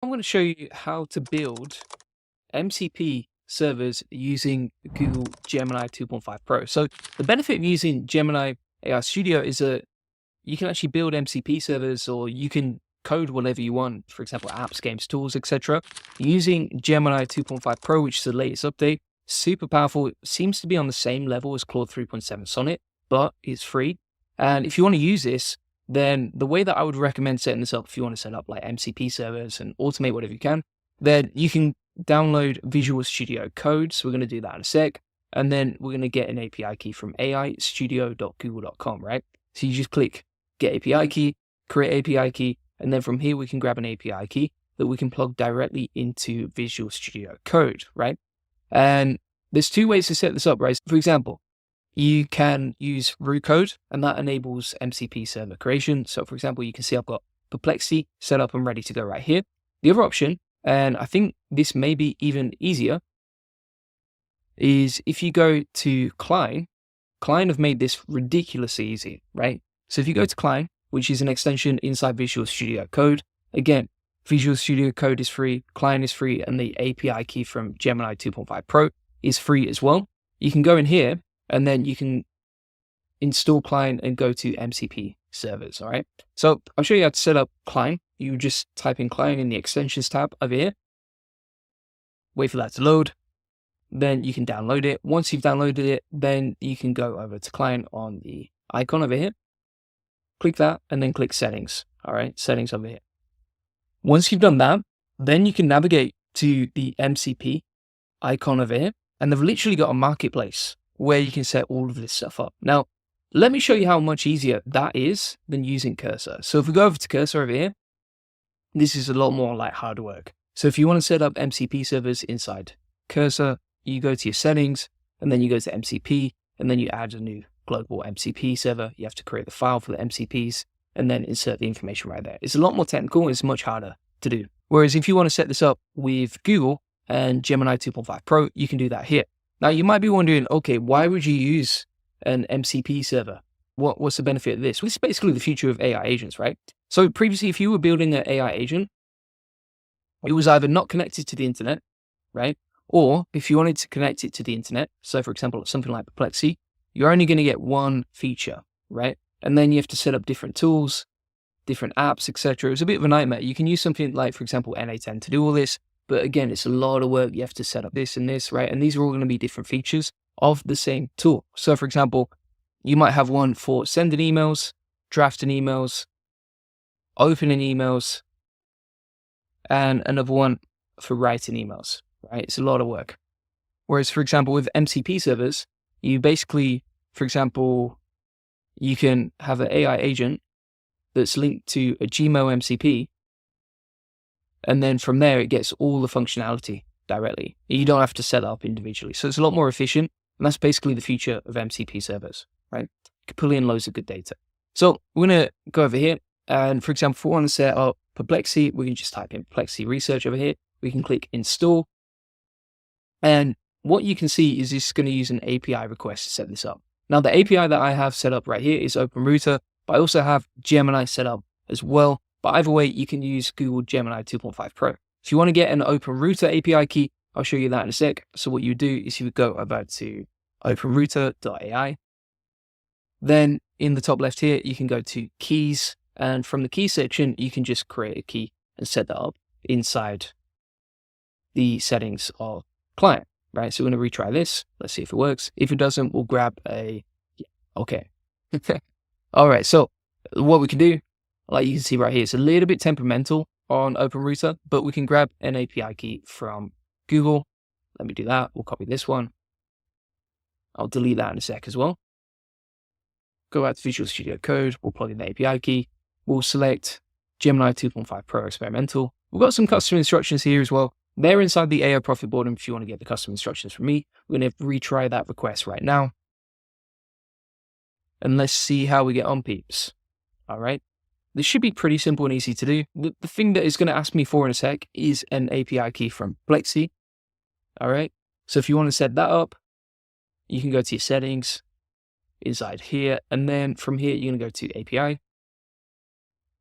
I'm going to show you how to build MCP servers using Google Gemini 2.5 Pro. So the benefit of using Gemini AI Studio is that you can actually build MCP servers, or you can code whatever you want, for example, apps, games, tools, etc. Using Gemini 2.5 Pro, which is the latest update, super powerful, seems to be on the same level as Claude 3.7 Sonnet, but it's free. And if you want to use this, then the way that I would recommend setting this up, if you want to set up like MCP servers and automate whatever you can, then you can download Visual Studio Code. So we're going to do that in a sec. And then we're going to get an API key from aistudio.google.com, right? So you just click get API key, create API key, and then from here we can grab an API key that we can plug directly into Visual Studio Code, right? And there's two ways to set this up, right? For example, you can use root code, and that enables MCP server creation. So for example, you can see I've got Plexi set up and ready to go right here. The other option, and I think this may be even easier, is if you go to Cline. Cline have made this ridiculously easy, right? So if you go to Cline, which is an extension inside Visual Studio Code, again, Visual Studio Code is free, Cline is free, and the API key from Gemini 2.5 Pro is free as well. You can go in here, and then you can install Cline and go to MCP servers, all right? So I'll show you how to set up Cline. You just type in Cline in the extensions tab over here. Wait for that to load. Then you can download it. Once you've downloaded it, then you can go over to Cline on the icon over here. Click that, and then click Settings, all right? Settings over here. Once you've done that, then you can navigate to the MCP icon over here, and they've literally got a marketplace where you can set all of this stuff up. Now, let me show you how much easier that is than using Cursor. So if we go over to Cursor over here, this is a lot more like hard work. So if you want to set up MCP servers inside Cursor, you go to your settings, and then you go to MCP, and then you add a new global MCP server. You have to create the file for the MCPs, and then insert the information right there. It's a lot more technical, and it's much harder to do. Whereas if you want to set this up with Google and Gemini 2.5 Pro, you can do that here. Now, you might be wondering, okay, why would you use an MCP server? What's the benefit of this? Well, it's basically the future of AI agents, right? So previously, if you were building an AI agent, it was either not connected to the internet, right? Or if you wanted to connect it to the internet, so for example, something like Plexi, you're only going to get one feature, right? And then you have to set up different tools, different apps, etc. It was a bit of a nightmare. You can use something like, for example, NA10 to do all this. But again, it's a lot of work. You have to set up this and this, right? And these are all going to be different features of the same tool. So for example, you might have one for sending emails, drafting emails, opening emails, and another one for writing emails, right? It's a lot of work. Whereas, for example, with MCP servers, you basically, for example, you can have an AI agent that's linked to a Gmail MCP, and then from there, it gets all the functionality directly. You don't have to set that up individually. So it's a lot more efficient. And that's basically the future of MCP servers, right? You can pull in loads of good data. So we're going to go over here. And for example, if we want to set up Plexi, we can just type in Plexi Research over here. We can click Install. And what you can see is this is going to use an API request to set this up. Now, the API that I have set up right here is OpenRouter, but I also have Gemini set up as well. But either way, you can use Google Gemini 2.5 Pro. If you want to get an OpenRouter API key, I'll show you that in a sec. So what you do is you would go over to openrouter.ai. Then in the top left here, you can go to keys. And from the key section, you can just create a key and set that up inside the settings of Cline, right? So we're going to retry this. Let's see if it works. If it doesn't, we'll grab a, yeah, okay. All right, so what we can do, like you can see right here, it's a little bit temperamental on OpenRouter, but we can grab an API key from Google. Let me do that. We'll copy this one. I'll delete that in a sec as well. Go out to Visual Studio Code. We'll plug in the API key. We'll select Gemini 2.5 Pro Experimental. We've got some custom instructions here as well. They're inside the AI Profit Board, and if you want to get the custom instructions from me, we're going to retry that request right now. And let's see how we get on, peeps. All right. This should be pretty simple and easy to do. The thing that it's going to ask me for in a sec is an API key from Plexi. All right. So if you want to set that up, you can go to your settings inside here. And then from here, you're going to go to API.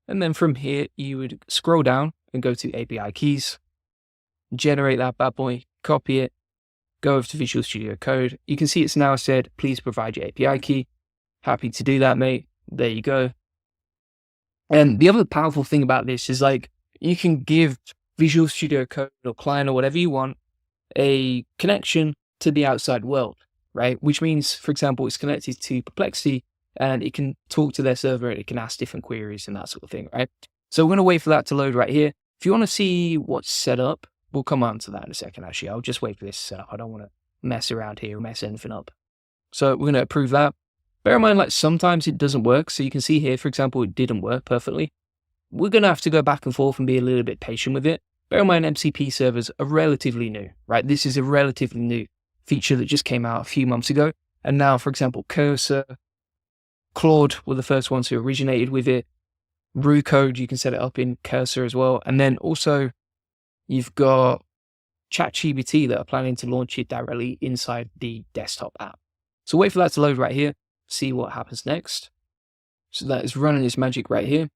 And then from here, you would scroll down and go to API keys, generate that bad boy, copy it, go over to Visual Studio Code. You can see it's now said, please provide your API key. Happy to do that, mate. There you go. And the other powerful thing about this is like, you can give Visual Studio Code or Cline or whatever you want a connection to the outside world, right? Which means, for example, it's connected to Plexi and it can talk to their server and it can ask different queries and that sort of thing, right? So we're going to wait for that to load right here. If you want to see what's set up, we'll come on to that in a second, actually. I'll just wait for this to set up. I don't want to mess around here or mess anything up. So we're going to approve that. Bear in mind, like sometimes it doesn't work. So you can see here, for example, it didn't work perfectly. We're going to have to go back and forth and be a little bit patient with it. Bear in mind, MCP servers are relatively new, right? This is a relatively new feature that just came out a few months ago. And now, for example, Cursor, Claude were the first ones who originated with it. Rue code, you can set it up in Cursor as well. And then also you've got ChatGPT that are planning to launch it directly inside the desktop app. So wait for that to load right here, see what happens next. So that is running its magic right here.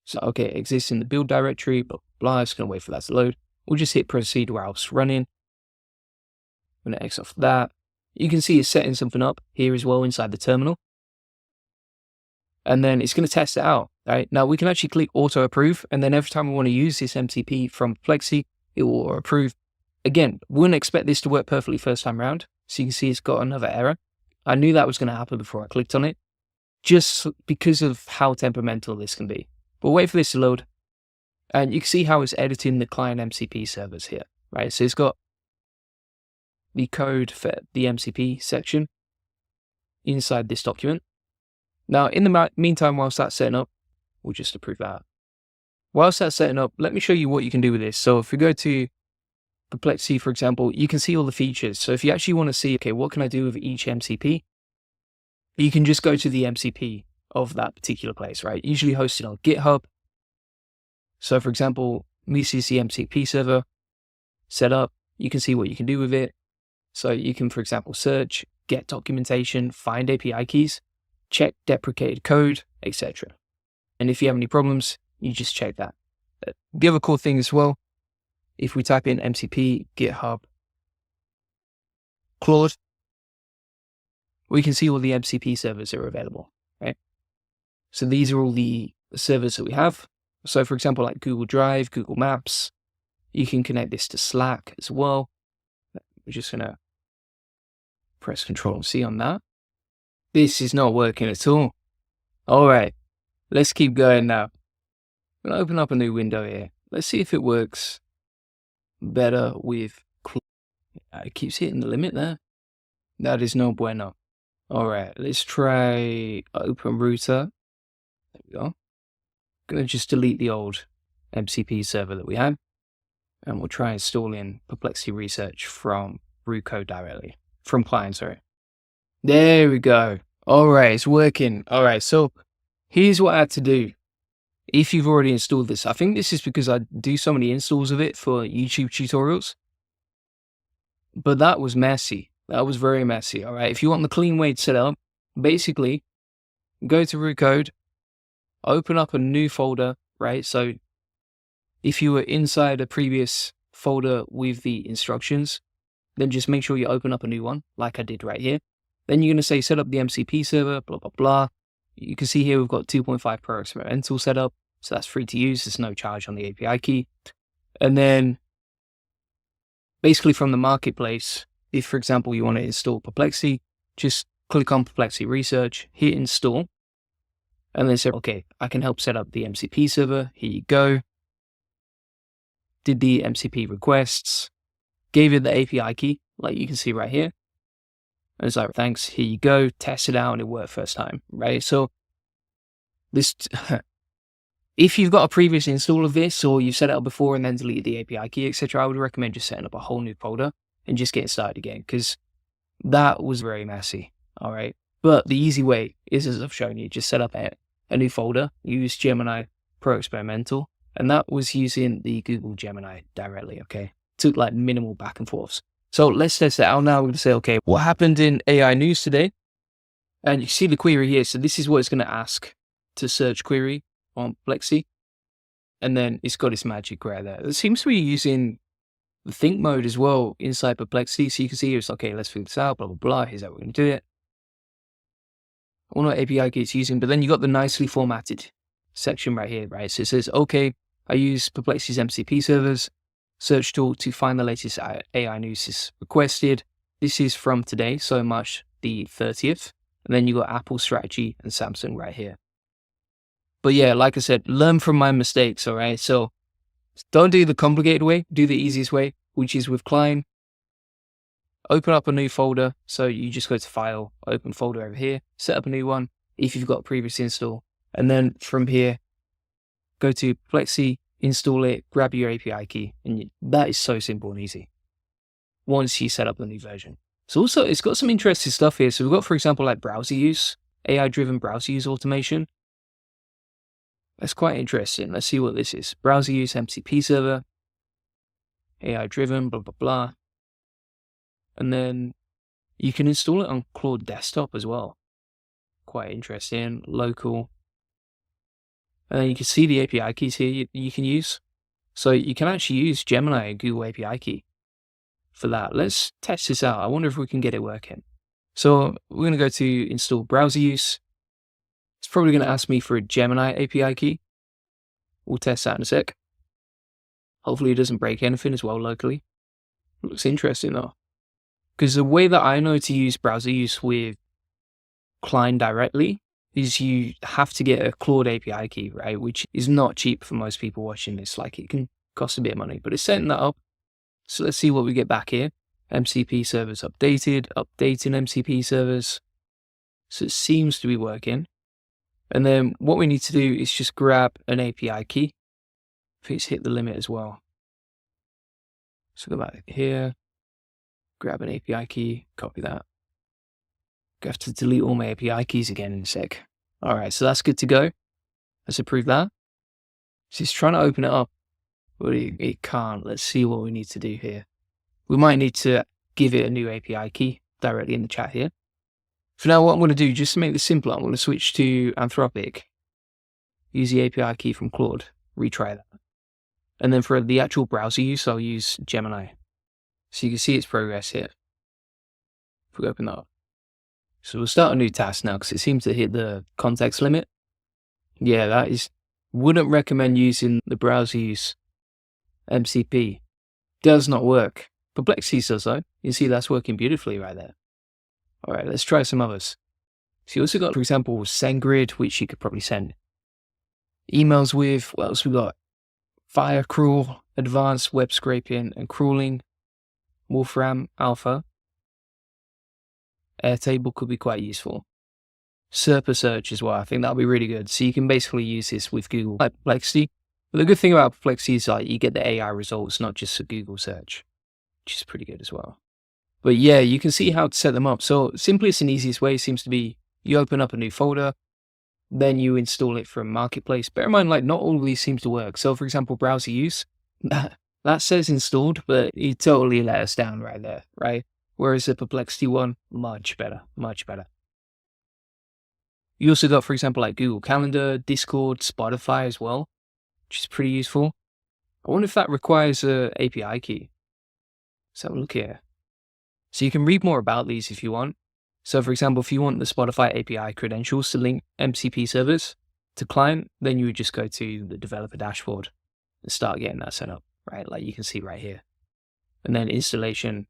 So, okay, it exists in the build directory, blah, blah, blah. It's going to wait for that to load. We'll just hit proceed while it's running. I'm going to X off that. You can see it's setting something up here as well inside the terminal. And then it's going to test it out, right? Now we can actually click auto approve. And then every time we want to use this MCP from Plexi, it will approve. Again, wouldn't expect this to work perfectly first time around. So you can see it's got another error. I knew that was going to happen before I clicked on it, just because of how temperamental this can be. But wait for this to load. And you can see how it's editing the client MCP servers here, right? So it's got the code for the MCP section inside this document. Now, in the meantime, whilst that's setting up, we'll just approve that. Whilst that's setting up, let me show you what you can do with this. So if we go to Plexi, for example, you can see all the features. So if you actually want to see, okay, what can I do with each MCP? You can just go to the MCP of that particular place, right? Usually hosted on GitHub. So for example, this is the MCP server set up. You can see what you can do with it. So you can, for example, search, get documentation, find API keys, check deprecated code, etc. And if you have any problems, you just check that. The other cool thing as well, if we type in MCP, GitHub, Claude, we can see all the MCP servers that are available, right? So these are all the servers that we have. So for example, like Google Drive, Google Maps, you can connect this to Slack as well. We're just going to press Control-C on that. This is not working at all. All right, let's keep going now. I'm going to open up a new window here. Let's see if it works better with Claude. It keeps hitting the limit there. That is no bueno. All right, let's try Open Router. There we go. I'm going to just delete the old MCP server that we had. And we'll try installing Plexi Research from Rue code directly. From Cline, sorry. There we go. All right, it's working. All right, so here's what I had to do. If you've already installed this, I think this is because I do so many installs of it for YouTube tutorials. But that was messy. That was very messy. All right, if you want the clean way to set it up, basically go to root code, open up a new folder, right? So if you were inside a previous folder with the instructions, then just make sure you open up a new one, like I did right here. Then you're going to say set up the MCP server, blah, blah, blah. You can see here we've got 2.5 Pro experimental set up. So that's free to use. There's no charge on the API key. And then basically from the marketplace, if, for example, you want to install Plexi, just click on Plexi Research, hit install, and then say, okay, I can help set up the MCP server. Here you go. Did the MCP requests, gave it the API key, like you can see right here. And it's like, thanks, here you go, test it out and it worked first time, right? So this, if you've got a previous install of this or you've set it up before and then deleted the API key, etc., I would recommend just setting up a whole new folder and just getting started again, because that was very messy, all right? But the easy way is, as I've shown you, just set up a new folder, use Gemini Pro Experimental, and that was using the Google Gemini directly, okay? Took like minimal back and forths. So let's test it out now. We're going to say, okay, what happened in AI news today? And you see the query here. So this is what it's going to ask to search query on Plexi. and then it's got its magic right there. It seems to be using the think mode as well inside Perplexity, so you can see it's okay, let's figure this out, blah, blah, blah, here's how we're going to do it. I wonder what API key it's using, but then you got the nicely formatted section right here, right? So it says, okay, I use Perplexity's MCP servers, search tool to find the latest AI news is requested. This is from today, so March the 30th. And then you got Apple strategy and Samsung right here. But yeah, like I said, learn from my mistakes, all right? So don't do the complicated way, do the easiest way, which is with Cline. Open up a new folder. So you just go to File, Open folder over here, set up a new one if you've got a previous install. And then from here, go to Plexi, install it, grab your API key. And that is so simple and easy once you set up the new version. So also, it's got some interesting stuff here. So we've got, for example, like browser use, AI-driven browser use automation. That's quite interesting. Let's see what this is. Browser use, MCP server, AI-driven, blah, blah, blah. And then you can install it on Claude desktop as well. Quite interesting. Local. And then you can see the API keys here you can use. So you can actually use Gemini and Google API key for that. Let's test this out. I wonder if we can get it working. So we're going to go to install browser use. It's probably going to ask me for a Gemini API key. We'll test that in a sec. Hopefully it doesn't break anything as well locally. Looks interesting though. Because the way that I know to use browser use with Cline directly is you have to get a Claude API key, right? Which is not cheap for most people watching this. Like it can cost a bit of money, but it's setting that up. So let's see what we get back here. MCP servers updated, updating MCP servers. So it seems to be working. And then what we need to do is just grab an API key. I think it's hit the limit as well. So go back here, grab an API key, copy that. I have to delete all my API keys again in a sec. All right, so that's good to go. Let's approve that. So it's trying to open it up, but it can't. Let's see what we need to do here. We might need to give it a new API key directly in the chat here. For now, what I'm going to do, just to make this simpler, I'm going to switch to Anthropic, use the API key from Claude, retry that. And then for the actual browser use, I'll use Gemini. So you can see its progress here. If we open that up. So we'll start a new task now because it seems to hit the context limit. Yeah, wouldn't recommend using the browser use MCP. Does not work. Plexi does though. You see that's working beautifully right there. All right, let's try some others. So you also got, for example, SendGrid, which you could probably send emails with. What else we got? Fire Crawl, Advanced Web Scraping and Crawling, Wolfram Alpha. Airtable could be quite useful. Serper Search as well. I think that'll be really good. So you can basically use this with Google Plexi. But the good thing about Plexi is like you get the AI results, not just a Google search, which is pretty good as well. But yeah, you can see how to set them up. So simplest and easiest way seems to be you open up a new folder, then you install it from Marketplace. Bear in mind, like not all of these seems to work. So for example, browser use, that says installed, but it totally let us down right there, right? Whereas the Perplexity one, much better, much better. You also got, for example, like Google Calendar, Discord, Spotify as well, which is pretty useful. I wonder if that requires a API key. Let's have a look here. So you can read more about these if you want. So for example, if you want the Spotify API credentials to link MCP servers to Cline, then you would just go to the developer dashboard and start getting that set up, right? Like you can see right here. And then installation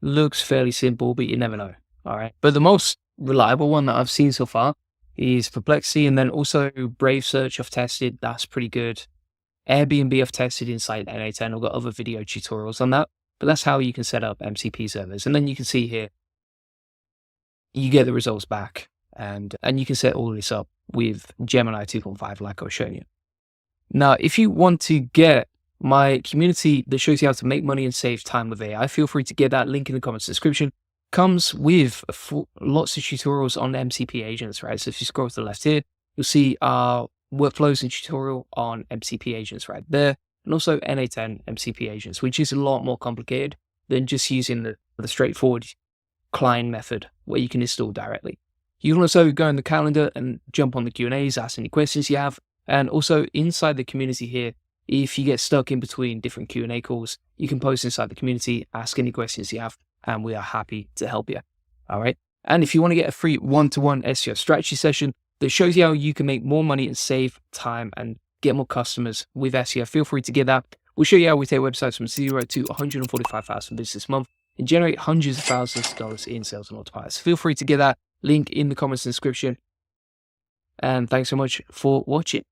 looks fairly simple, but you never know, all right? But the most reliable one that I've seen so far is Perplexity, and then also Brave Search I've tested. That's pretty good. Airbnb I've tested inside NA10. I've got other video tutorials on that. But that's how you can set up MCP servers. And then you can see here, you get the results back. And you can set all of this up with Gemini 2.5 like I was showing you. Now, if you want to get my community that shows you how to make money and save time with AI, feel free to get that link in the comments description. Comes with lots of tutorials on MCP agents, right? So if you scroll to the left here, you'll see our workflows and tutorial on MCP agents right there. And also NA10 MCP agents, which is a lot more complicated than just using the straightforward Cline method where you can install directly. You can also go in the calendar and jump on the Q&As, ask any questions you have, And also inside the community here, if you get stuck in between different Q&A calls, you can post inside the community, ask any questions you have, and we are happy to help you. All right. And if you want to get a free one-to-one SEO strategy session that shows you how you can make more money and save time and get more customers with SEO, feel free to get that. We'll show you how we take websites from 0 to 145,000 visitors this month and generate hundreds of thousands of dollars in sales and multipliers. Feel free to get that link in the comments description. And thanks so much for watching.